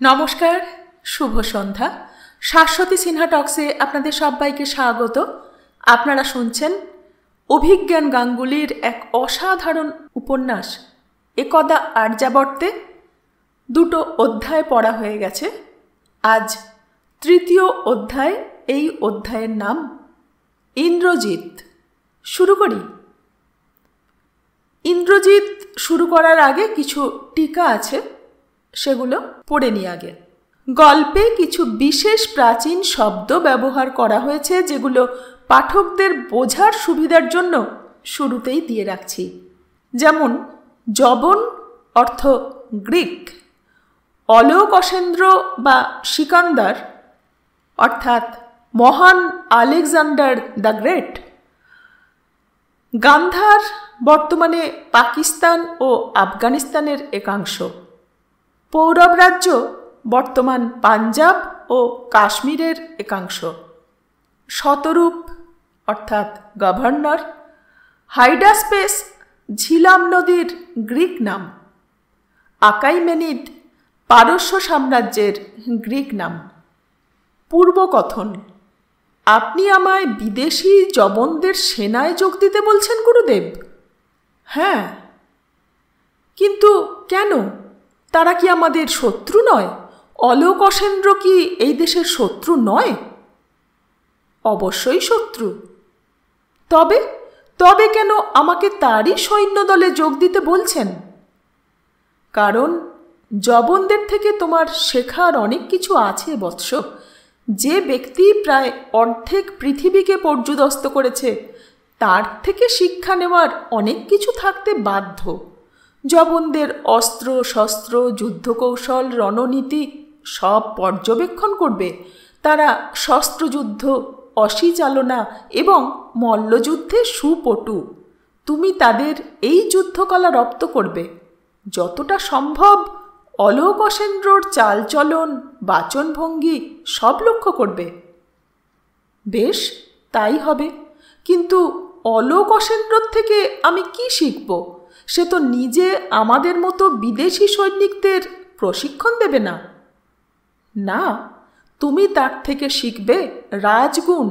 নমস্কার, শুভ সন্ধ্যা। শাশ্বতী সিনহা টক্সে আপনাদের সবাইকে স্বাগত। আপনারা শুনছেন অভিজ্ঞান গাঙ্গুলির এক অসাধারণ উপন্যাস একদা আর্যাবর্তে। 2টো অধ্যায় পড়া হয়ে গেছে। আজ তৃতীয় অধ্যায়। এই অধ্যায়ের নাম ইন্দ্রজিৎ। শুরু করি। ইন্দ্রজিৎ শুরু করার আগে কিছু টিকা আছে, সেগুলো পড়ে নিই আগে। গল্পে কিছু বিশেষ প্রাচীন শব্দ ব্যবহার করা হয়েছে, যেগুলো পাঠকদের বোঝার সুবিধার জন্য শুরুতেই দিয়ে রাখছি। যেমন যবন অর্থ গ্রিক, অলোকসেন্দ্র বা সিকান্দার অর্থাৎ মহান আলেকজান্ডার দ্য গ্রেট। গান্ধার বর্তমানে পাকিস্তান ও আফগানিস্তানের একাংশ। পৌরব রাজ্য বর্তমান পাঞ্জাব ও কাশ্মীরের একাংশ। শতরূপ অর্থাৎ গভর্নর। হাইডাস্পেস ঝিলাম নদীর গ্রিক নাম। আকাইমেনিড পারস্য সাম্রাজ্যের গ্রিক নাম। পূর্বকথন: আপনি আমায় বিদেশি যবনদের সেনায় যোগ দিতে বলছেন গুরুদেব? হ্যাঁ, কিন্তু কেন? তারা কি আমাদের শত্রু নয়? অলোকসেন্দ্র কি এই দেশের শত্রু নয়? অবশ্যই শত্রু। তবে তবে কেন আমাকে তারই সৈন্যদলে যোগ দিতে বলছেন? কারণ যবনদের থেকে তোমার শেখার অনেক কিছু আছে বৎস। যে ব্যক্তি প্রায় অর্ধেক পৃথিবীকে পর্যুদস্ত করেছে, তার থেকে শিক্ষা নেওয়ার অনেক কিছু থাকতে বাধ্য। যবনদের অস্ত্র শস্ত্র, যুদ্ধকৌশল, রণনীতি সব পর্যবেক্ষণ করবে। তারা শস্ত্রযুদ্ধ, অসি চালনা এবং মল্লযুদ্ধে সুপটু। তুমি তাদের এই যুদ্ধকলা রপ্ত করবে। যতটা সম্ভব অলোকসেন্দ্রর চালচলন, বাচনভঙ্গি সব লক্ষ্য করবে। বেশ, তাই হবে। কিন্তু অলোকসেন্দ্রর থেকে আমি কি শিখব? সে তো নিজে আমাদের মতো বিদেশি সৈনিকদের প্রশিক্ষণ দেবে না। না, তুমি তার থেকে শিখবে রাজগুণ।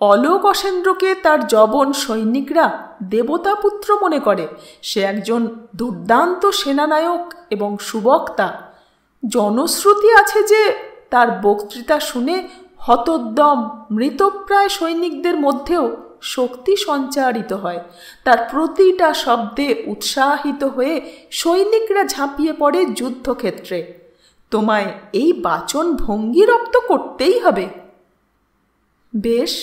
অলোকসেন্দ্রকে তার যবন সৈনিকরা দেবতাপুত্র মনে করে। সে একজন দুর্দান্ত সেনানায়ক এবং সুবক্তা। জনশ্রুতি আছে যে তার বক্তৃতা শুনে হতোদ্যম মৃতপ্রায় সৈনিকদের মধ্যেও শক্তি সঞ্চারিত হয়। তার প্রতিটা শব্দে উৎসাহিত হয়ে সৈনিকরা ঝাঁপিয়ে পড়ে যুদ্ধক্ষেত্রে। তোমায় এই বাচন ভঙ্গি রপ্ত করতেই হবে। বেশ।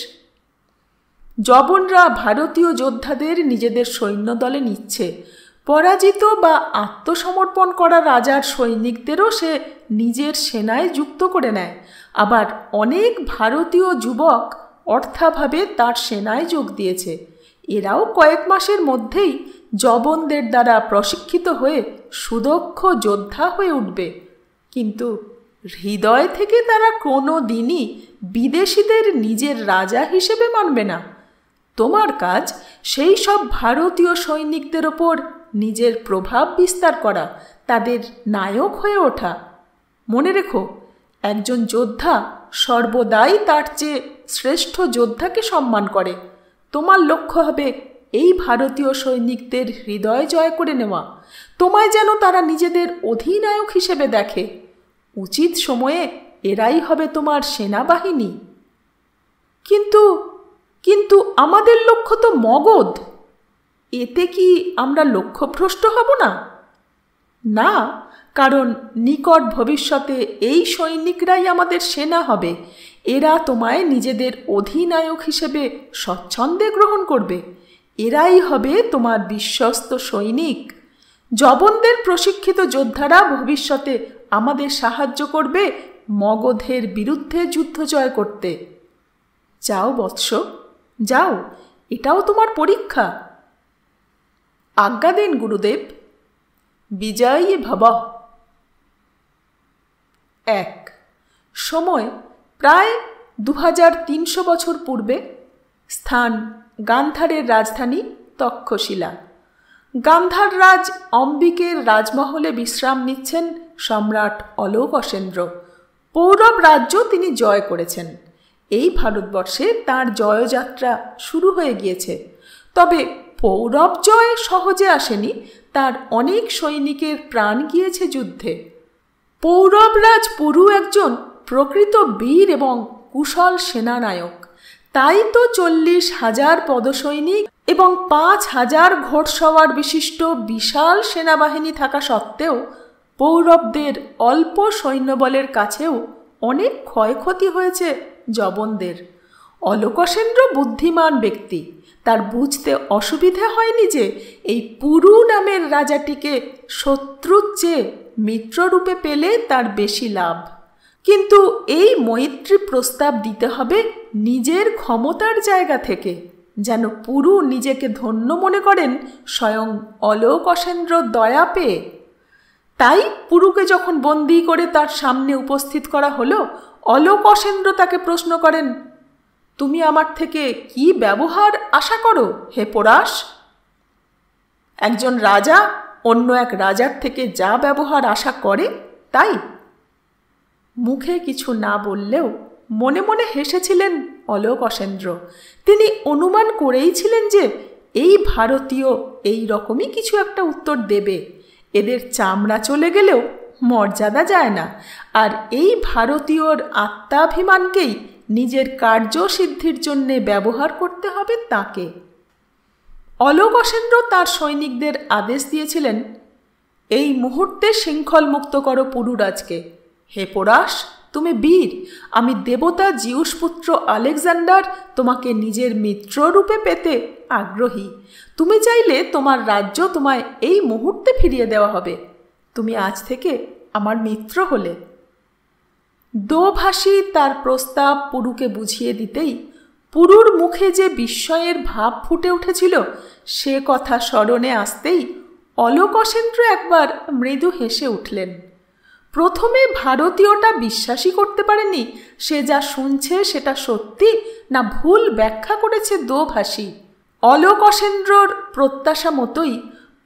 যবনরা ভারতীয় যোদ্ধাদের নিজেদের সৈন্যদলে নিচ্ছে। পরাজিত বা আত্মসমর্পণ করা রাজার সৈনিকদেরও সে নিজের সেনায় যুক্ত করে নেয়। আবার অনেক ভারতীয় যুবক অর্থাভাবে তার সেনায় যোগ দিয়েছে। এরাও কয়েক মাসের মধ্যেই যবনদের দ্বারা প্রশিক্ষিত হয়ে সুদক্ষ যোদ্ধা হয়ে উঠবে। কিন্তু হৃদয় থেকে তারা কোনো দিনই বিদেশিদের নিজের রাজা হিসেবে মানবে না। তোমার কাজ সেই সব ভারতীয় সৈনিকদের ওপর নিজের প্রভাব বিস্তার করা, তাদের নায়ক হয়ে ওঠা। মনে রেখো, একজন যোদ্ধা সর্বদাই তার চেয়ে শ্রেষ্ঠ যোদ্ধাকে সম্মান করে। তোমার লক্ষ্য হবে এই ভারতীয় সৈনিকদের হৃদয় জয় করে নেওয়া। তোমায় যেন তারা নিজেদের অধিনায়ক হিসেবে দেখে। উচিত সময়ে এরাই হবে তোমার সেনাবাহিনী। কিন্তু কিন্তু আমাদের লক্ষ্য তো মগধ। এতে কি আমরা লক্ষ্যভ্রষ্ট হব না? না, কারণ নিকট ভবিষ্যতে এই সৈনিকরাই আমাদের সেনা হবে। এরা তোমায় নিজেদের অধিনায়ক হিসেবে স্বচ্ছন্দে গ্রহণ করবে। এরাই হবে তোমার বিশ্বস্ত সৈনিক। যবনদের প্রশিক্ষিত যোদ্ধারা ভবিষ্যতে আমাদের সাহায্য করবে মগধের বিরুদ্ধে যুদ্ধ জয় করতে। যাও বৎস, যাও। এটাও তোমার পরীক্ষা। আজ্ঞা দিন গুরুদেব। বিজয়ী ভব। 1 সময় প্রায় 2300 বছর পূর্বে। স্থান গান্ধারের রাজধানী তক্ষশিলা। গান্ধার রাজ অম্বিকের রাজমহলে বিশ্রাম নিচ্ছেন সম্রাট অলোকসেন্দ্র। পৌরব রাজ্য তিনি জয় করেছেন। এই ভারতবর্ষে তাঁর জয়যাত্রা শুরু হয়ে গিয়েছে। তবে পৌরব জয় সহজে আসেনি, তার অনেক সৈনিকের প্রাণ গিয়েছে যুদ্ধে। পৌরবরাজ পুরু একজন প্রকৃত বীর এবং কুশল সেনানায়ক। তাই তো 40,000 পদসৈনিক এবং 5,000 ঘোড়সওয়ার বিশিষ্ট বিশাল সেনাবাহিনী থাকা সত্ত্বেও পৌরবদের অল্প সৈন্যবলের কাছেও অনেক ক্ষয়ক্ষতি হয়েছে যবনদের। অলোকসেন্দ্র বুদ্ধিমান ব্যক্তি, তার বুঝতে অসুবিধে হয়নি যে এই পুরু নামের রাজাটিকে শত্রুর চেয়ে মিত্ররূপে পেলে তার বেশি লাভ। কিন্তু এই মৈত্রী প্রস্তাব দিতে হবে নিজের ক্ষমতার জায়গা থেকে, যেন পুরু নিজেকে ধন্য মনে করেন স্বয়ং অলোকসেন্দ্র দয়া পেয়ে। তাই পুরুকে যখন বন্দী করে তার সামনে উপস্থিত করা হলো, অলোকসেন্দ্র তাকে প্রশ্ন করেন, তুমি আমার থেকে কি ব্যবহার আশা করো হে পোরাস? একজন রাজা অন্য এক রাজার থেকে যা ব্যবহার আশা করে তাই। মুখে কিছু না বললেও মনে মনে হেসেছিলেন অলোকসেন্দ্র। তিনি অনুমান করেইছিলেন যে এই ভারতীয় এই রকমই কিছু একটা উত্তর দেবে। এদের চামড়া চলে গেলেও মর্যাদা যায় না, আর এই ভারতীয়র আত্মাভিমানকেই নিজের কার্যসিদ্ধির জন্যে ব্যবহার করতে হবে তাকে। অলোকসেন্দ্র তার সৈনিকদের আদেশ দিয়েছিলেন, এই মুহূর্তে শৃঙ্খল মুক্ত করো পুরুরাজকে। হে পোরাস, তুমি বীর, আমি দেবতা জিউসপুত্র আলেকজান্ডার তোমাকে নিজের মিত্ররূপে পেতে আগ্রহী। তুমি চাইলে তোমার রাজ্য তোমায় এই মুহূর্তে ফিরিয়ে দেওয়া হবে। তুমি আজ থেকে আমার মিত্র হলে। দোভাষী তার প্রস্তাব পুরুকে বুঝিয়ে দিতেই পুরুর মুখে যে বিস্ময়ের ভাব ফুটে উঠেছিল সে কথা স্মরণে আসতেই অলোকসেন্দ্র একবার মৃদু হেসে উঠলেন। প্রথমে ভারতীয়টা বিশ্বাসই করতে পারেনি সে যা শুনছে সেটা সত্যি না ভুল ব্যাখ্যা করেছে দোভাষী। অলোকসেন্দ্রর প্রত্যাশা মতোই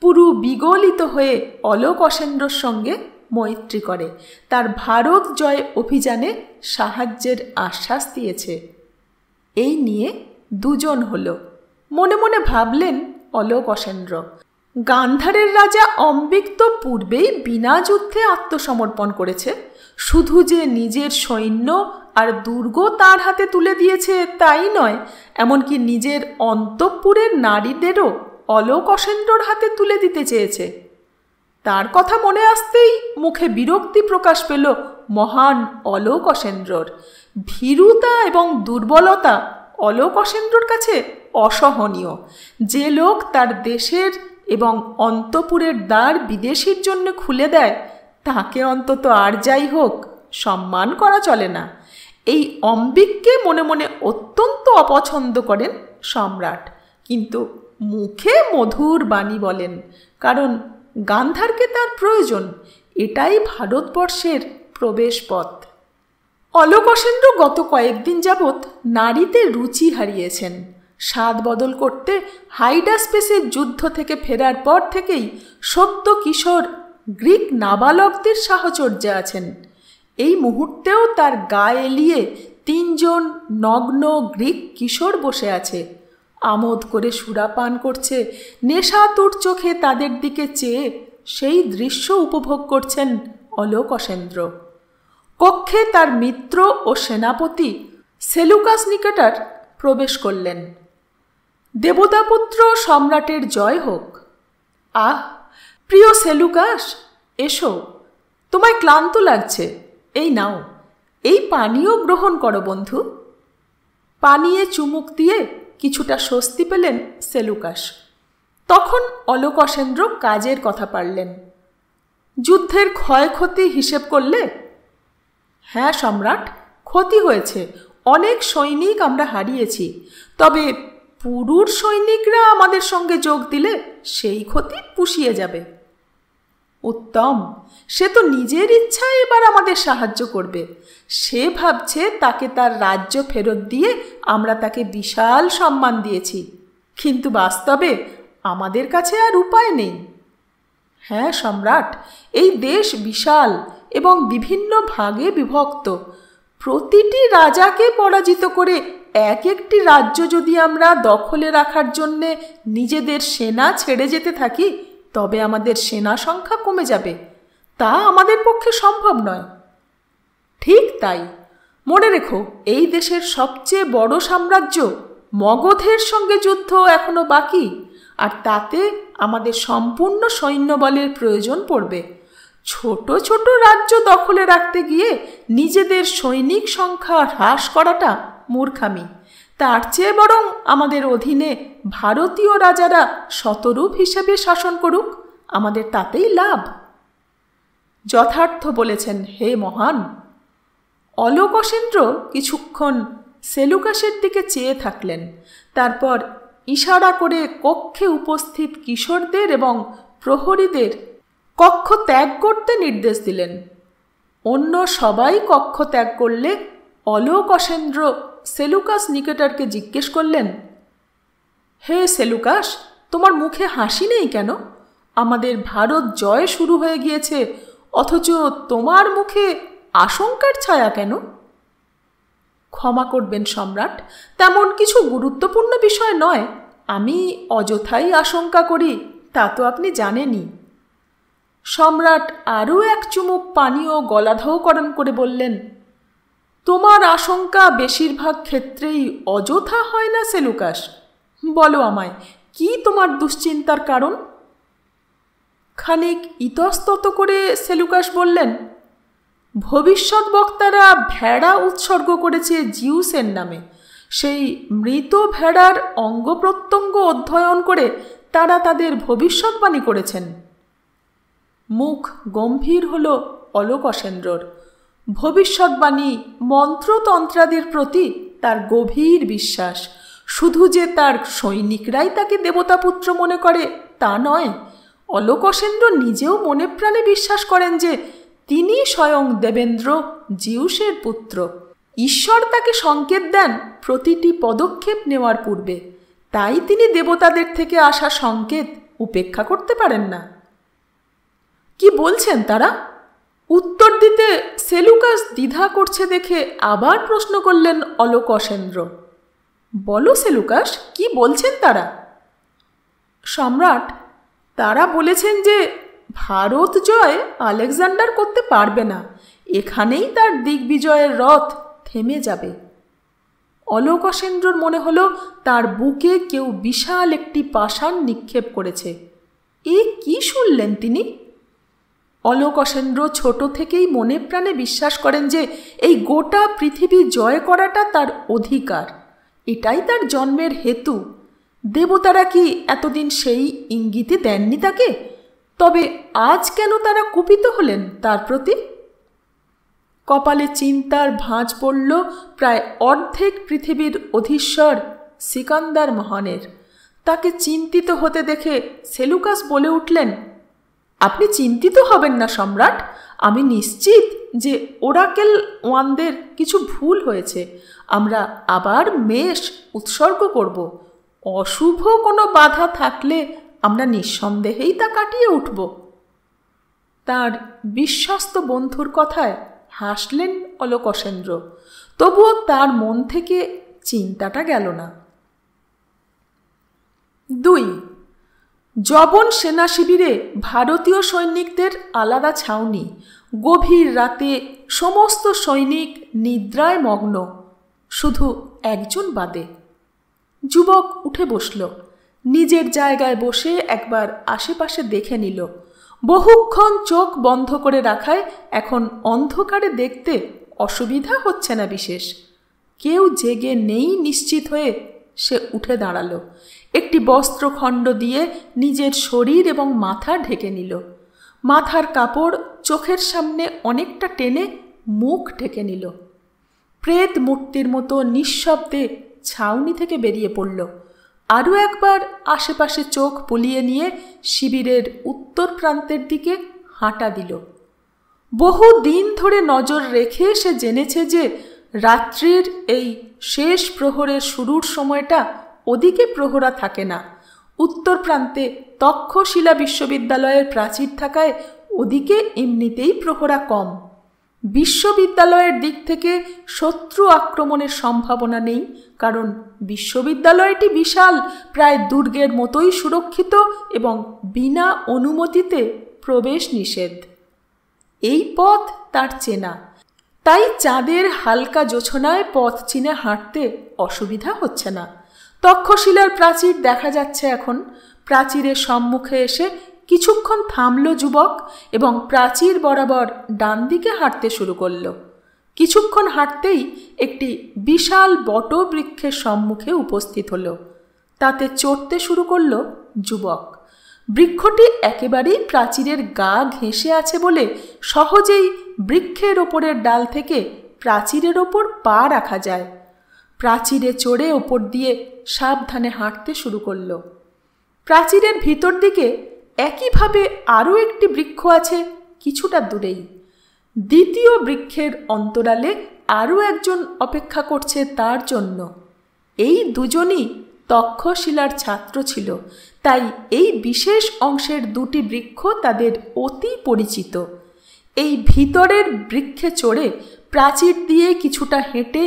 পুরু বিগলিত হয়ে অলোকসেন্দ্রর সঙ্গে মৈত্রী করে, তার ভারত জয় অভিযানে সাহায্যের আশ্বাস দিয়েছে। এই নিয়ে দুজন হলো। মনে মনে ভাবলেন অলোকসেন্দ্র, গান্ধারের রাজা অম্বিক তো পূর্বেই বিনা যুদ্ধে আত্মসমর্পণ করেছে। শুধু যে নিজের সৈন্য আর দুর্গ তার হাতে তুলে দিয়েছে তাই নয়, এমনকি নিজের অন্তঃপুরের নারীদেরও অলোকসেন্দ্রর হাতে তুলে দিতে চেয়েছে। তার কথা মনে আসতেই মুখে বিরক্তি প্রকাশ পেল মহান অলোকসেন্দ্রর। ভীরুতা এবং দুর্বলতা অলোকসেন্দ্রর কাছে অসহনীয়। যে লোক তার দেশের এবং অন্তঃপুরের দ্বার বিদেশির জন্য খুলে দেয় তাকে অন্তত আর যাই হোক সম্মান করা চলে না। এই অম্বিককে মনে মনে অত্যন্ত অপছন্দ করেন সম্রাট, কিন্তু মুখে মধুর বাণী বলেন, কারণ গান্ধারকে তার প্রয়োজন। এটাই ভারতবর্ষের প্রবেশপথ। অলোকসেন্দ্র গত কয়েকদিন যাবৎ নারীতে রুচি হারিয়েছেন। স্বাদ বদল করতে হাইডাসপেসের যুদ্ধ থেকে ফেরার পর থেকেই সদ্য কিশোর গ্রিক নাবালকদের সাহচর্যে আছেন। এই মুহূর্তেও তার গায়ে এলিয়ে 3 জন নগ্ন গ্রিক কিশোর বসে আছে, আমোদ করে সুরাপান করছে। নেশাতুর চোখে তাদের দিকে চেয়ে সেই দৃশ্য উপভোগ করছেন অলোকসেন্দ্র। কক্ষে তার মিত্র ও সেনাপতি সেলুকাস নিকেটার প্রবেশ করলেন। দেবতাপুত্র সম্রাটের জয় হোক। আহ, প্রিয় সেলুকাস, এসো, তোমায় ক্লান্ত লাগছে। এই নাও, এই পানীয় গ্রহণ করো বন্ধু। পানীয়ে চুমুক দিয়ে কিছুটা স্বস্তি পেলেন সেলুকাস। তখন অলোকসেন্দ্র কাজের কথা পারলেন। যুদ্ধের ক্ষয়ক্ষতি হিসেব করলে? হ্যাঁ সম্রাট, ক্ষতি হয়েছে। অনেক সৈনিক আমরা হারিয়েছি। তবে পুরুর সৈনিকরা আমাদের সঙ্গে যোগ দিলে সেই ক্ষতি পুষিয়ে যাবে। উত্তম, সে তো নিজের ইচ্ছায় এবার আমাদের সাহায্য করবে। সে ভাবছে তাকে তার রাজ্য ফেরত দিয়ে আমরা তাকে বিশাল সম্মান দিয়েছি, কিন্তু বাস্তবে আমাদের কাছে আর উপায় নেই। হ্যাঁ সম্রাট, এই দেশ বিশাল এবং বিভিন্ন ভাগে বিভক্ত। প্রতিটি রাজাকে পরাজিত করে এক একটি রাজ্য যদি আমরা দখলে রাখার জন্যে নিজেদের সেনা ছেড়ে যেতে থাকি, তবে আমাদের সেনা সংখ্যা কমে যাবে। তা আমাদের পক্ষে সম্ভব নয়। ঠিক তাই। মনে রেখো, এই দেশের সবচেয়ে বড় সাম্রাজ্য মগধের সঙ্গে যুদ্ধ এখনো বাকি, আর তাতে আমাদের সম্পূর্ণ সৈন্যবলের প্রয়োজন পড়বে। ছোট ছোট রাজ্য দখলে রাখতে গিয়ে নিজেদের সৈনিক সংখ্যা হ্রাস করাটা মূর্খামি। তার চেয়ে বরং আমাদের অধীনে ভারতীয় রাজারা শতরূপ হিসেবে শাসন করুক, আমাদের তাতেই লাভ। যথার্থ বলেছেন হে মহান। অলোকসেন্দ্র কিছুক্ষণ সেলুকাসের দিকে চেয়ে থাকলেন। তারপর ইশারা করে কক্ষে উপস্থিত কিশোরদের এবং প্রহরীদের কক্ষ ত্যাগ করতে নির্দেশ দিলেন। অন্য সবাই কক্ষ ত্যাগ করলে অলোকসেন্দ্র সেলুকাস নিকেটরকে জিজ্ঞেস করলেন, হে সেলুকাস, তোমার মুখে হাসি নেই কেন? আমাদের ভারত জয় শুরু হয়ে গিয়েছে, অথচ তোমার মুখে আশঙ্কার ছায়া কেন? ক্ষমা করবেন সম্রাট, তেমন কিছু গুরুত্বপূর্ণ বিষয় নয়। আমি অযথাই আশঙ্কা করি, তা তো আপনি জানেনই। সম্রাট আরও এক চুমুক পানীয় গলাধৌকরণ করে বললেন, তোমার আশঙ্কা বেশিরভাগ ক্ষেত্রেই অযথা হয় না সেলুকাস। বলো আমায়, কি তোমার দুশ্চিন্তার কারণ? খানিক ইতস্তত করে সেলুকাস বললেন, ভবিষ্যৎ বক্তারা ভেড়া উৎসর্গ করেছে জিউসের নামে। সেই মৃত ভেড়ার অঙ্গ প্রত্যঙ্গ অধ্যয়ন করে তারা তাদের ভবিষ্যৎবাণী করেছেন। মুখ গম্ভীর হল অলোকসেন্দ্রর। ভবিষ্যৎবাণী মন্ত্রতন্ত্রাদির প্রতি তার গভীর বিশ্বাস। শুধু যে তার সৈনিকরাই তাকে দেবতাপুত্র মনে করে তা নয়, অলোকসেন্দ্র নিজেও মনে প্রাণে বিশ্বাস করেন যে তিনি স্বয়ং দেবেন্দ্র জিউসের পুত্র। ঈশ্বর তাকে সংকেত দেন প্রতিটি পদক্ষেপ নেওয়ার পূর্বে, তাই তিনি দেবতাদের থেকে আসা সংকেত উপেক্ষা করতে পারেন না। কি বলছেন তারা? উত্তর দিতে সেলুকাস দ্বিধা করছে দেখে আবার প্রশ্ন করলেন অলোকসেন্দ্র। বলো সেলুকাস, কি বলছেন তারা? সম্রাট, তারা বলেছেন যে ভারত জয় আলেকজান্ডার করতে পারবে না, এখানেই তার দিগ্বিজয়ের রথ থেমে যাবে। অলোকসেন্দ্রর মনে হলো তার বুকে কেউ বিশাল একটি পাষাণ নিক্ষেপ করেছে। এ কি শুনলেন তিনি? অলোকসেন্দ্র ছোট থেকেই মনে প্রাণে বিশ্বাস করেন যে এই গোটা পৃথিবী জয় করাটা তার অধিকার, এটাই তার জন্মের হেতু। দেবতারা কি এতদিন সেই ইঙ্গিতে দেননি তাকে? তবে আজ কেন তারা কুপিত হলেন তার প্রতি? কপালে চিন্তার ভাঁজ পড়ল প্রায় অর্ধেক পৃথিবীর অধীশ্বর সিকান্দার মহানের। তাকে চিন্তিত হতে দেখে সেলুকাস বলে উঠলেন, আপনি চিন্তিত হবেন না সম্রাট। আমি নিশ্চিত যে ওরাকেল ওয়ানদের কিছু ভুল হয়েছে। আমরা আবার মেষ উৎসর্গ করব। অশুভ কোনো বাধা থাকলে আমরা নিঃসন্দেহেই তা কাটিয়ে উঠব। তার বিশ্বস্ত বন্ধুর কথায় হাসলেন অলোকসেন্দ্র। তবুও তার মন থেকে চিন্তাটা গেল না। 2. জবন সেনা শিবিরে ভারতীয় সৈনিকদের আলাদা ছাউনি। গভীর রাতে সমস্ত সৈনিক নিদ্রায় মগ্ন, শুধু একজন বাদে। যুবক উঠে বসল। নিজের জায়গায় বসে একবার আশেপাশে দেখে নিল। বহুক্ষণ চোখ বন্ধ করে রাখায় এখন অন্ধকারে দেখতে অসুবিধা হচ্ছে না বিশেষ। কেউ জেগে নেই নিশ্চিত হয়ে সে উঠে দাঁড়ালো। একটি বস্ত্রখণ্ড দিয়ে নিজের শরীর এবং মাথা ঢেকে নিল। মাথার কাপড় চোখের সামনে অনেকটা টেনে মুখ ঢেকে নিল। প্রেত মূর্তির মতো নিঃশব্দে ছাউনি থেকে বেরিয়ে পড়ল। আরও একবার আশেপাশে চোখ বুলিয়ে নিয়ে শিবিরের উত্তর প্রান্তের দিকে হাঁটা দিল। বহু দিন ধরে নজর রেখে সে জেনেছে যে রাত্রির এই শেষ প্রহরের শুরুর সময়টা ওদিকে প্রহরা থাকে না। উত্তর প্রান্তে তক্ষশিলা বিশ্ববিদ্যালয়ের প্রাচীর থাকায় ওদিকে এমনিতেই প্রহরা কম। বিশ্ববিদ্যালয়ের দিক থেকে শত্রু আক্রমণের সম্ভাবনা নেই, কারণ বিশ্ববিদ্যালয়টি বিশাল, প্রায় দুর্গের মতোই সুরক্ষিত এবং বিনা অনুমতিতে প্রবেশ নিষেধ। এই পথ তার চেনা, তাই চাঁদের হালকা জোছনায় পথ চিনে হাঁটতে অসুবিধা হচ্ছে না। তক্ষশিলার প্রাচীর দেখা যাচ্ছে এখন। প্রাচীরের সম্মুখে এসে কিছুক্ষণ থামল যুবক এবং প্রাচীর বরাবর ডান দিকে হাঁটতে শুরু করল। কিছুক্ষণ হাঁটতেই একটি বিশাল বটবৃক্ষের সম্মুখে উপস্থিত হল। তাতে চড়তে শুরু করল যুবক। বৃক্ষটি একেবারেই প্রাচীরের গা ঘেঁষে আছে বলে সহজেই বৃক্ষের ওপরের ডাল থেকে প্রাচীরের ওপর পা রাখা যায়। প্রাচীরে চড়ে ওপর দিয়ে সাবধানে হাঁটতে শুরু করল। প্রাচীরের ভিতর দিকে একইভাবে আরও একটি বৃক্ষ আছে কিছুটা দূরেই। দ্বিতীয় বৃক্ষের অন্তরালে আরও একজন অপেক্ষা করছে তার জন্য। এই দুজনই তক্ষশিলার ছাত্র ছিল, তাই এই বিশেষ অংশের দুটি বৃক্ষ তাদের অতি পরিচিত। এই ভিতরের বৃক্ষে চড়ে প্রাচীর দিয়ে কিছুটা হেঁটে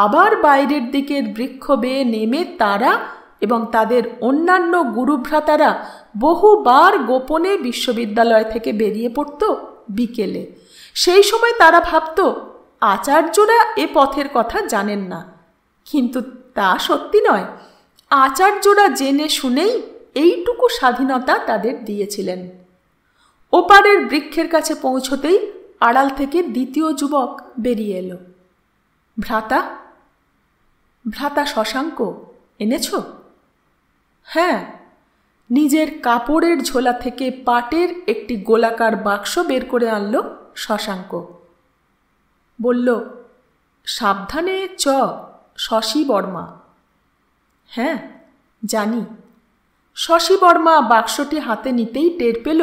আবার বাইরের দিকের বৃক্ষ বেয়ে নেমে তারা এবং তাদের অন্যান্য গুরুভ্রাতারা বহুবার গোপনে বিশ্ববিদ্যালয় থেকে বেরিয়ে পড়ত বিকেলে। সেই সময় তারা ভাবত আচার্যরা এ পথের কথা জানেন না, কিন্তু তা সত্যি নয়। আচার্যরা জেনে শুনেই এইটুকু স্বাধীনতা তাদের দিয়েছিলেন। ওপারের বৃক্ষের কাছে পৌঁছতেই আড়াল থেকে দ্বিতীয় যুবক বেরিয়ে এলো। ভ্রাতা, ভ্রাতা শশাঙ্ক, এনেছ? হ্যাঁ। নিজের কাপড়ের ঝোলা থেকে পাটের একটি গোলাকার বাক্স বের করে আনল শশাঙ্ক। বলল, সাবধানে চ, শশী বর্মা। হ্যাঁ, জানি। শশী বর্মা বাক্সটি হাতে নিতেই টের পেল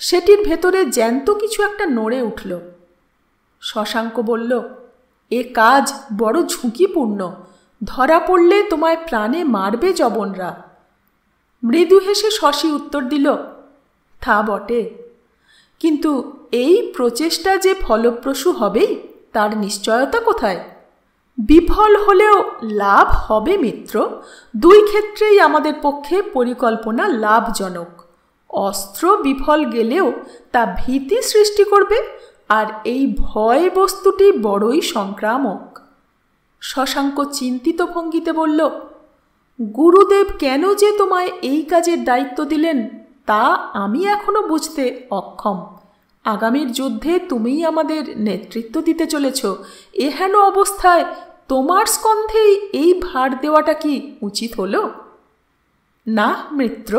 সেটির ভেতরে জ্যান্ত কিছু একটা নড়ে উঠল। শশাঙ্ক বলল, এ কাজ বড় ঝুঁকিপূর্ণ, ধরা পড়লে তোমায় প্রাণে মারবে জবনরা। মৃদু হেসে শশী উত্তর দিল, তা বটে, কিন্তু এই প্রচেষ্টা যে ফলপ্রসূ হবেই তার নিশ্চয়তা কোথায়? বিফল হলেও লাভ হবে মিত্র। দুই ক্ষেত্রেই আমাদের পক্ষে পরিকল্পনা লাভজনক। অস্ত্র বিফল গেলেও তা ভীতি সৃষ্টি করবে, আর এই ভয় বস্তুটি বড়ই সংক্রামক। শশাঙ্ক চিন্তিত ভঙ্গিতে বলল, গুরুদেব কেন যে তোমায় এই কাজের দায়িত্ব দিলেন তা আমি এখনো বুঝতে অক্ষম। আগামীর যুদ্ধে তুমিই আমাদের নেতৃত্ব দিতে চলেছ। এহেন অবস্থায় তোমার স্কন্ধেই এই ভার দেওয়াটা কি উচিত হলো? না মিত্র,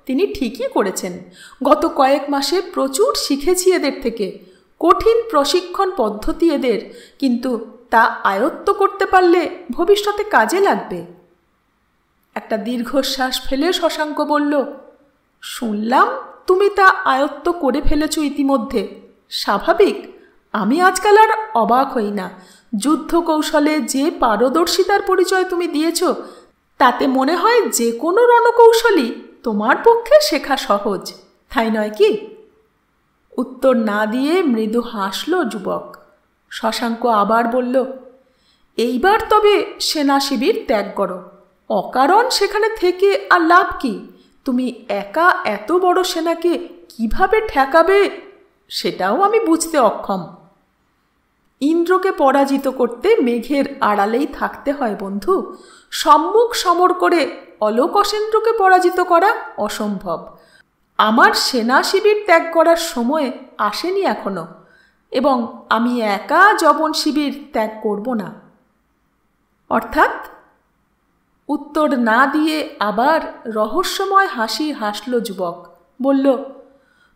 তিনি ঠিকই করেছেন। গত কয়েক মাসে প্রচুর শিখেছি এদের থেকে। কঠিন প্রশিক্ষণ পদ্ধতি এদের, কিন্তু তা আয়ত্ত করতে পারলে ভবিষ্যতে কাজে লাগবে। একটা দীর্ঘশ্বাস ফেলে শশাঙ্ক বলল, শুনলাম তুমি তা আয়ত্ত করে ফেলেছ ইতিমধ্যে। স্বাভাবিক, আমি আজকাল আর অবাক হই না। যুদ্ধ কৌশলে যে পারদর্শিতার পরিচয় তুমি দিয়েছ তাতে মনে হয় যে কোনো রণকৌশলই তোমার পক্ষে শেখা সহজ, তাই নয় কি? উত্তর না দিয়ে মৃদু হাসল যুবক। শশাঙ্ক আবার বলল, এইবার তবে সেনা শিবির ত্যাগ করো। অকারণ সেখানে থেকে আর লাভ কি? তুমি একা এত বড় সেনাকে কিভাবে ঠেকাবে সেটাও আমি বুঝতে অক্ষম। ইন্দ্রকে পরাজিত করতে মেঘের আড়ালেই থাকতে হয় বন্ধু। সম্মুখ সমর করে অলোকসেন্দ্রকে পরাজিত করা অসম্ভব। আমার সেনা শিবির ত্যাগ করার সময় আসেনি এখনো, এবং আমি একা যবন শিবির ত্যাগ করব না। অর্থাৎ? উত্তর না দিয়ে আবার রহস্যময় হাসি হাসল যুবক। বলল,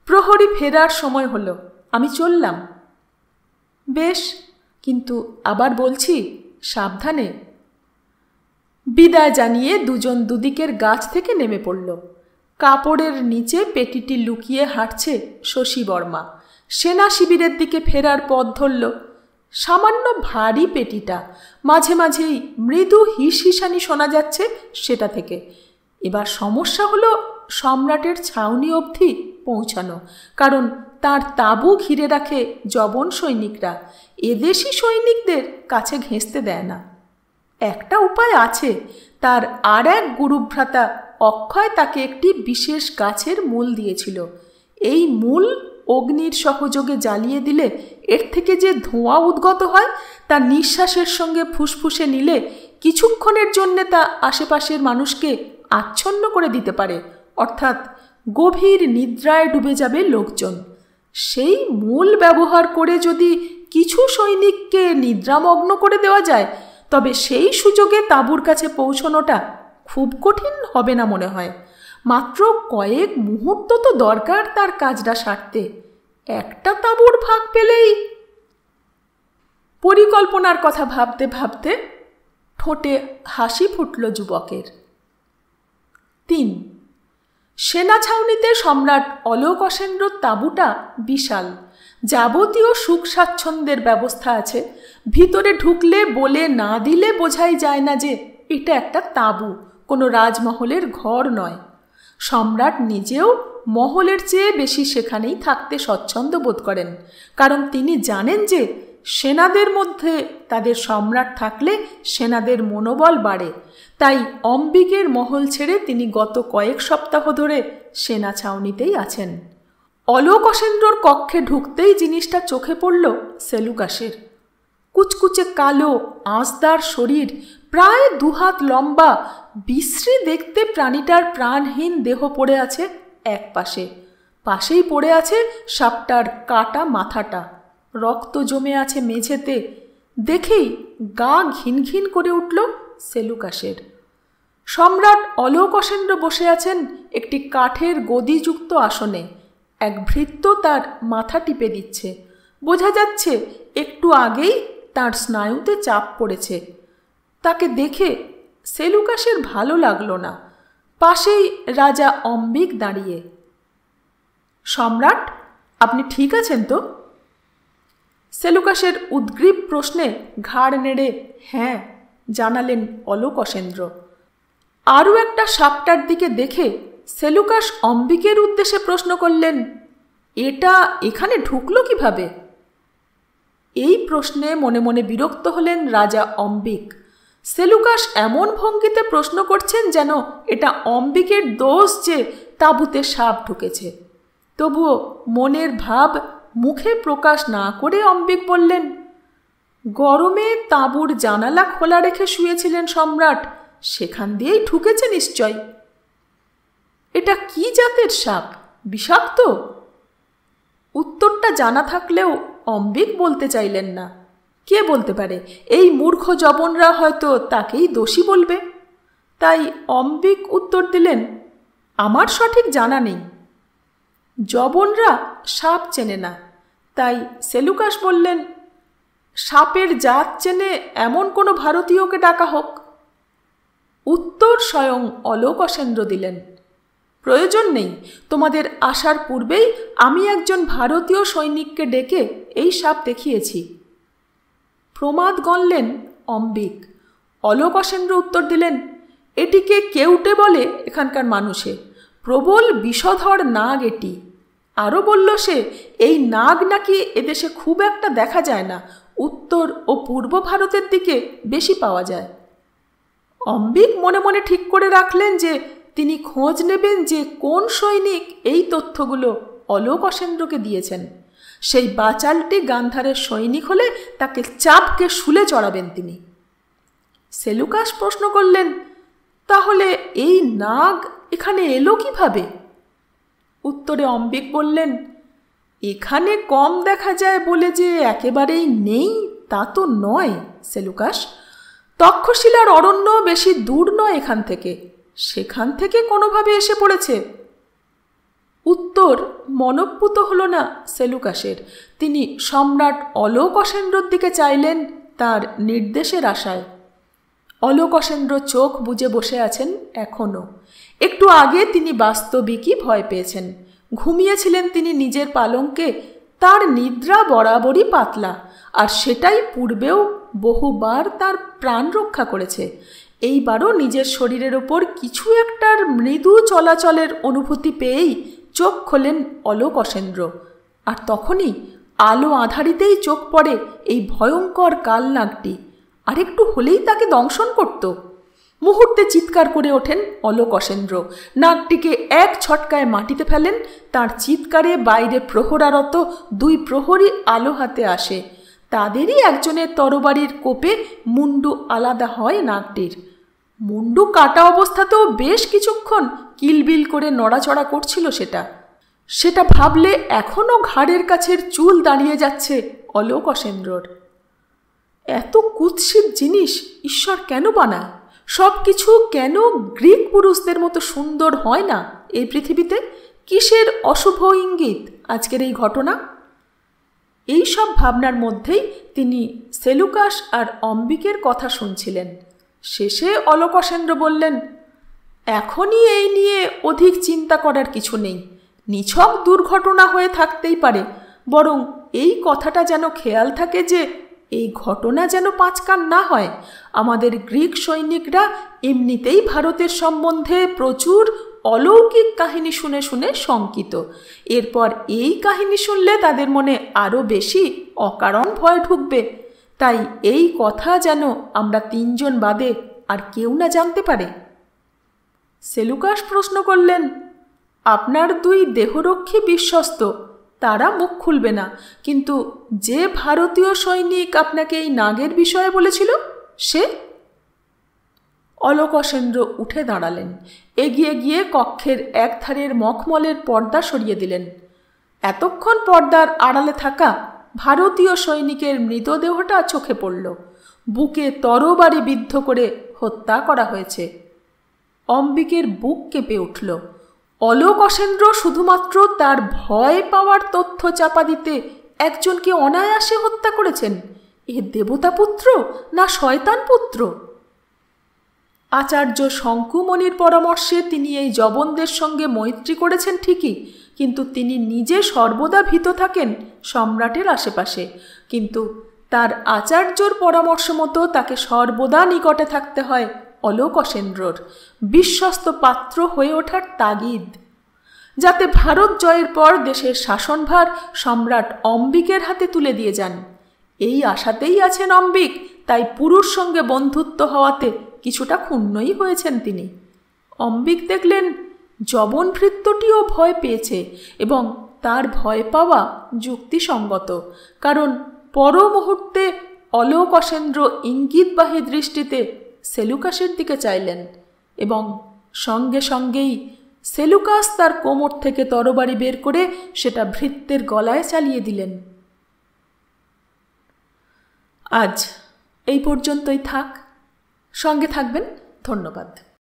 প্রহরী ফেরার সময় হলো, আমি চললাম। বেশ, কিন্তু আবার বলছি, সাবধানে। বিদায় জানিয়ে দুজন দুদিকের গাছ থেকে নেমে পড়ল। কাপড়ের নিচে পেটিটি লুকিয়ে হাঁটছে শশী বর্মা। সেনা শিবিরের দিকে ফেরার পথ ধরল। সামান্য ভারী পেটিটা, মাঝে মাঝেই মৃদু হিসহিসানি শোনা যাচ্ছে সেটা থেকে। এবার সমস্যা হলো সম্রাটের ছাউনি অবধি পৌঁছানো, কারণ তার তাঁবু ঘিরে রাখে যবন সৈনিকরা, এদেশি সৈনিকদের কাছে ঘেঁষতে দেয় না। একটা উপায় আছে, তার আর এক গুরুভ্রাতা অক্ষয় তাকে একটি বিশেষ গাছের মূল দিয়েছিল। এই মূল অগ্নির সহযোগে জ্বালিয়ে দিলে এর থেকে যে ধোঁয়া উদ্গত হয় তা নিঃশ্বাসের সঙ্গে ফুসফুসে নিলে কিছুক্ষণের জন্যে তা আশেপাশের মানুষকে আচ্ছন্ন করে দিতে পারে, অর্থাৎ গভীর নিদ্রায় ডুবে যাবে লোকজন। সেই মূল ব্যবহার করে যদি কিছু সৈনিককে নিদ্রামগ্ন করে দেওয়া যায়, তবে সেই সুযোগে তাঁবুর কাছে পৌঁছানোটা খুব কঠিন হবে না মনে হয়। মাত্র কয়েক মুহূর্ত তো দরকার তার কাজটা সারতে। একটা তাঁবুর ভাগ পেলেই। পরিকল্পনার কথা ভাবতে ভাবতে ঠোঁটে হাসি ফুটল যুবকের। 3. সেনা ছাউনিতে সম্রাট অলোকসেন্দ্রর তাঁবুটা বিশাল, যাবতীয় সুখ স্বাচ্ছন্দ্যের ব্যবস্থা আছে। ভিতরে ঢুকলে বলে না দিলে বোঝাই যায় না যে এটা একটা তাঁবু, কোনো রাজমহলের ঘর নয়। সম্রাট নিজেও মহলের চেয়ে বেশি সেখানেই থাকতে স্বচ্ছন্দ বোধ করেন, কারণ তিনি জানেন যে সেনাদের মধ্যে তাদের সম্রাট থাকলে সেনাদের মনোবল বাড়ে। তাই অম্বিকের মহল ছেড়ে তিনি গত কয়েক সপ্তাহ ধরে সেনা ছাউনিতেই আছেন। অলোকসেন্দ্রর কক্ষে ঢুকতেই জিনিসটা চোখে পড়ল সেলুকাসের। কুচকুচে কালো আঁশদার শরীর, প্রায় 2 হাত লম্বা, বিশ্রী দেখতে প্রাণীটার প্রাণহীন দেহ পড়ে আছে এক পাশে। পাশেই পড়ে আছে সাপটার কাটা মাথাটা, রক্ত জমে আছে মেঝেতে। দেখেই গা ঘিনঘিন করে উঠল সেলুকাসের। সম্রাট অলোকসেন্দ্র বসে আছেন একটি কাঠের গদিযুক্ত আসনে। এক ভৃত্য তার মাথা টিপে দিচ্ছে। বোঝা যাচ্ছে একটু আগেই তার স্নায়ুতে চাপ পড়েছে। তাকে দেখে সেলুকাসের ভালো লাগলো না। পাশেই রাজা অম্বিক দাঁড়িয়ে। সম্রাট, আপনি ঠিক আছেন তো? সেলুকাসের উদ্গ্রীব প্রশ্নে ঘাড় নেড়ে হ্যাঁ জানালেন অলোকসেন্দ্র। আরও একটা সাপটার দিকে দেখে সেলুকাস অম্বিকের উদ্দেশ্যে প্রশ্ন করলেন, এটা এখানে ঢুকলো কিভাবে? এই প্রশ্নে মনে মনে বিরক্ত হলেন রাজা অম্বিক। সেলুকাস এমন ভঙ্গিতে প্রশ্ন করছেন যেন এটা অম্বিকের দোষ যে তাঁবুতে সাপ ঢুকেছে। তবুও মনের ভাব মুখে প্রকাশ না করে অম্বিক বললেন, গরমে তাঁবুর জানালা খোলা রেখে শুয়েছিলেন সম্রাট, সেখান দিয়েই ঢুকেছে নিশ্চয়। এটা কি জাতের সাপ? বিষাক্ত? উত্তরটা জানা থাকলেও অম্বিক বলতে চাইলেন না। কে বলতে পারে? এই মূর্খ যবনরা হয়তো তাকেই দোষী বলবে। তাই অম্বিক উত্তর দিলেন, আমার সঠিক জানা নেই। যবনরা সাপ চেনে না। তাই সেলুকাস বললেন, সাপের জাত চেনে এমন কোনো ভারতীয়কে ডাকা হোক। উত্তর স্বয়ং অলোকসেন্দ্র দিলেন, প্রয়োজন নেই। তোমাদের আসার পূর্বেই আমি একজন ভারতীয় সৈনিককে ডেকে এই সাপ দেখিয়েছি। প্রমাদ গণলেন অম্বিক। অলোকসেন্দ্র উত্তর দিলেন, এটিকে কেউটে বলে এখানকার মানুষে। প্রবল বিষধর নাগ এটি। আরও বলল সে, এই নাগ নাকি এদেশে খুব একটা দেখা যায় না, উত্তর ও পূর্ব ভারতের দিকে বেশি পাওয়া যায়। অম্বিক মনে মনে ঠিক করে রাখলেন যে তিনি খোঁজ নেবেন যে কোন সৈনিক এই তথ্যগুলো অলোকসেন্দ্রকে দিয়েছেন। সেই বাচালটি গান্ধারের সৈনিক হলে তাকে চাপকে শুলে চড়াবেন তিনি। সেলুকাস প্রশ্ন করলেন, তাহলে এই নাগ এখানে এলো কিভাবে? উত্তরে অম্বিক বললেন, এখানে কম দেখা যায় বলে যে একেবারেই নেই তা তো নয় সেলুকাস। তক্ষশিলার অরণ্য বেশি দূর নয় এখান থেকে, সেখান থেকে কোনোভাবে এসে পড়েছে। উত্তর মনঃপূত হল না সেলুকাসের। তিনি সম্রাট অলোকসেন্দ্রর দিকে চাইলেন তার নির্দেশের আশায়। অলোকসেন্দ্র চোখ বুজে বসে আছেন এখনও। একটু আগে তিনি বাস্তবিকই ভয় পেয়েছেন। ঘুমিয়েছিলেন তিনি নিজের পালঙ্কে। তার নিদ্রা বরাবরই পাতলা, আর সেটাই পূর্বেও বহুবার তার প্রাণ রক্ষা করেছে। এইবারও নিজের শরীরের ওপর কিছু একটার মৃদু চলাচলের অনুভূতি পেয়েই চোখ খোলেন অলোকসেন্দ্র। আর তখনই আলো আঁধারিতেই চোখ পড়ে এই ভয়ঙ্কর কালনাগটি। আর একটু হলেই তাকে দংশন করত। মুহূর্তে চিৎকার করে ওঠেন অলোকসেন্দ্র, নাগটিকে এক ছটকায় মাটিতে ফেলেন। তার চিৎকারে বাইরে প্রহরারত 2 প্রহরী আলো হাতে আসে। তাদেরই একজনের তরবারির কোপে মুন্ডু আলাদা হয় নাগটির। মুন্ডু কাটা অবস্থাতেও বেশ কিছুক্ষণ কিলবিল করে নড়াচড়া করছিল সেটা ভাবলে এখনও ঘাড়ের কাছের চুল দাঁড়িয়ে যাচ্ছে অলোকসেন্দ্রর। এত কুৎসিত জিনিস ঈশ্বর কেন বানায়? সব কিছু কেন গ্রিক পুরুষদের মতো সুন্দর হয় না এই পৃথিবীতে? কিসের অশুভ ইঙ্গিত আজকের এই ঘটনা? এই সব ভাবনার মধ্যেই তিনি সেলুকাস আর অম্বিকের কথা শুনছিলেন। শেষে অলোকসেন্দ্র বললেন, এখনই এই নিয়ে অধিক চিন্তা করার কিছু নেই। নিছক দুর্ঘটনা হয়ে থাকতেই পারে, বরং এই কথাটা যেন খেয়াল থাকে যে এই ঘটনা যেন 5 কান না হয়। আমাদের গ্রিক সৈনিকরা এমনিতেই ভারতের সম্বন্ধে প্রচুর অলৌকিক কাহিনী শুনে শুনে শঙ্কিত। এরপর এই কাহিনী শুনলে তাদের মনে আরও বেশি অকারণ ভয় ঢুকবে। তাই এই কথা যেন আমরা 3 জন বাদে আর কেউ না জানতে পারে। সেলুকাস প্রশ্ন করলেন, আপনার 2 দেহরক্ষী বিশ্বস্ত, তারা মুখ খুলবে না, কিন্তু যে ভারতীয় সৈনিক আপনাকে এই নাগের বিষয়ে বলেছিল সে? অলোকসেন্দ্র উঠে দাঁড়ালেন, এগিয়ে গিয়ে কক্ষের একধারের মখমলের পর্দা সরিয়ে দিলেন। এতক্ষণ পর্দার আড়ালে থাকা ভারতীয় সৈনিকের মৃতদেহটা চোখে পড়ল। বুকে তরবারি বিদ্ধ করে হত্যা করা হয়েছে। অম্বিকের বুক কেঁপে উঠল। অলোকসেন্দ্র শুধুমাত্র তার ভয় পাওয়ার তথ্য চাপা দিতে একজনকে অনায়াসে হত্যা করেছেন। এ দেবতাপুত্র না শয়তান পুত্র? আচার্য শঙ্কুমণির পরামর্শে তিনি এই জবনদের সঙ্গে মৈত্রী করেছেন ঠিকই, কিন্তু তিনি নিজে সর্বদা ভীত থাকেন সম্রাটের আশেপাশে। কিন্তু তার আচার্যর পরামর্শ মতো তাকে সর্বদা নিকটে থাকতে হয় অলোকসেন্দ্রর, বিশ্বস্ত পাত্র হয়ে ওঠার তাগিদ, যাতে ভারত জয়ের পর দেশের শাসনভার সম্রাট অম্বিকের হাতে তুলে দিয়ে যান। এই আশাতেই আছেন অম্বিক, তাই পুরুর সঙ্গে বন্ধুত্ব হওয়াতে কিছুটা ক্ষুণ্ণই হয়েছেন তিনি। অম্বিক দেখলেন জবন ভৃত্যটিও ভয় পেয়েছে, এবং তার ভয় পাওয়া যুক্তিসঙ্গত, কারণ পর মুহূর্তে অলোকসেন্দ্র ইঙ্গিতবাহী দৃষ্টিতে সেলুকাসের দিকে চাইলেন, এবং সঙ্গে সঙ্গেই সেলুকাস তার কোমর থেকে তরবারি বের করে সেটা ভৃত্যের গলায় চালিয়ে দিলেন। আজ এই পর্যন্তই থাক। সঙ্গে থাকবেন। ধন্যবাদ।